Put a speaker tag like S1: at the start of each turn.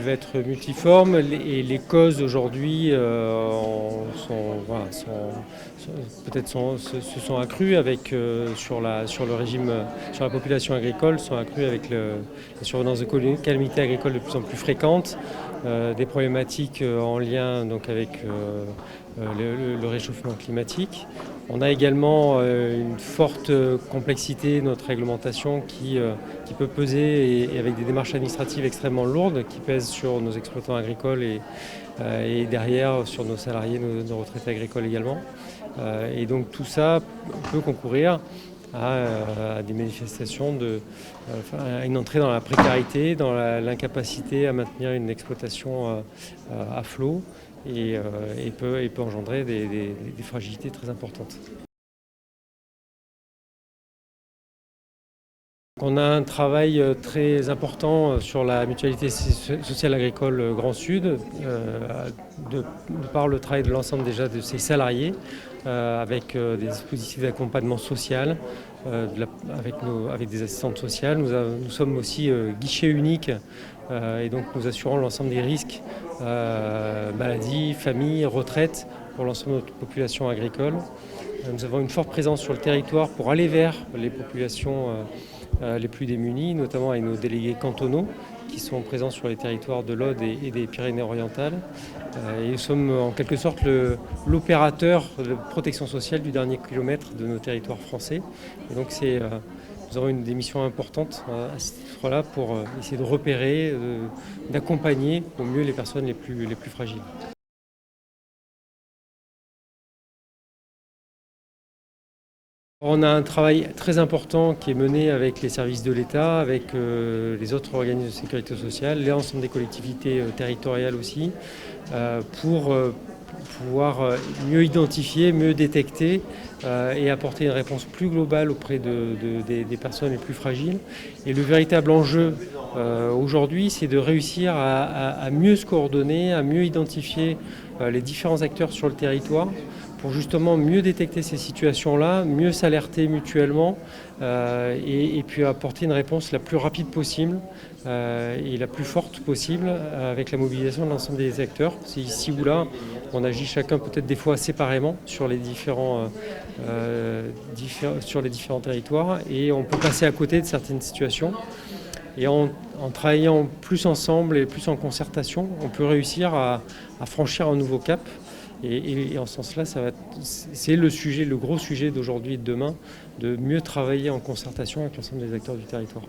S1: peuvent être multiformes et les causes aujourd'hui se sont accrues avec, sur le régime, sur la population agricole, sont accrues avec la survenance de calamités agricoles de plus en plus fréquentes, des problématiques en lien donc, avec le réchauffement climatique. On a également une forte complexité de notre réglementation qui peut peser et avec des démarches administratives extrêmement lourdes qui pèsent sur nos exploitants agricoles et derrière sur nos salariés, nos retraités agricoles également. Et donc tout ça peut concourir à des manifestations à une entrée dans la précarité, dans l'incapacité à maintenir une exploitation à flot et peut engendrer des fragilités très importantes. On a un travail très important sur la mutualité sociale agricole Grand Sud, de par le travail de l'ensemble déjà de ses salariés, avec des dispositifs d'accompagnement social, avec des assistantes sociales. Nous sommes aussi guichet unique et donc nous assurons l'ensemble des risques, maladies, famille, retraite pour l'ensemble de notre population agricole. Nous avons une forte présence sur le territoire pour aller vers les populations les plus démunis, notamment avec nos délégués cantonaux qui sont présents sur les territoires de l'Aude et des Pyrénées-Orientales. Et nous sommes en quelque sorte l'opérateur de protection sociale du dernier kilomètre de nos territoires français. Et donc nous avons des missions importantes à ce titre-là pour essayer de repérer, d'accompagner au mieux les personnes les plus fragiles. On a un travail très important qui est mené avec les services de l'État, avec les autres organismes de sécurité sociale, l'ensemble des collectivités territoriales aussi, pour pouvoir mieux identifier, mieux détecter et apporter une réponse plus globale auprès des personnes les plus fragiles. Et le véritable enjeu aujourd'hui, c'est de réussir à mieux se coordonner, à mieux identifier les différents acteurs sur le territoire, pour justement mieux détecter ces situations-là, mieux s'alerter mutuellement et puis apporter une réponse la plus rapide possible et la plus forte possible avec la mobilisation de l'ensemble des acteurs. C'est ici ou là, on agit chacun peut-être des fois séparément sur les différents territoires et on peut passer à côté de certaines situations. Et en travaillant plus ensemble et plus en concertation, on peut réussir à franchir un nouveau cap. Et en ce sens-là, c'est le gros sujet d'aujourd'hui et de demain, de mieux travailler en concertation avec l'ensemble des acteurs du territoire.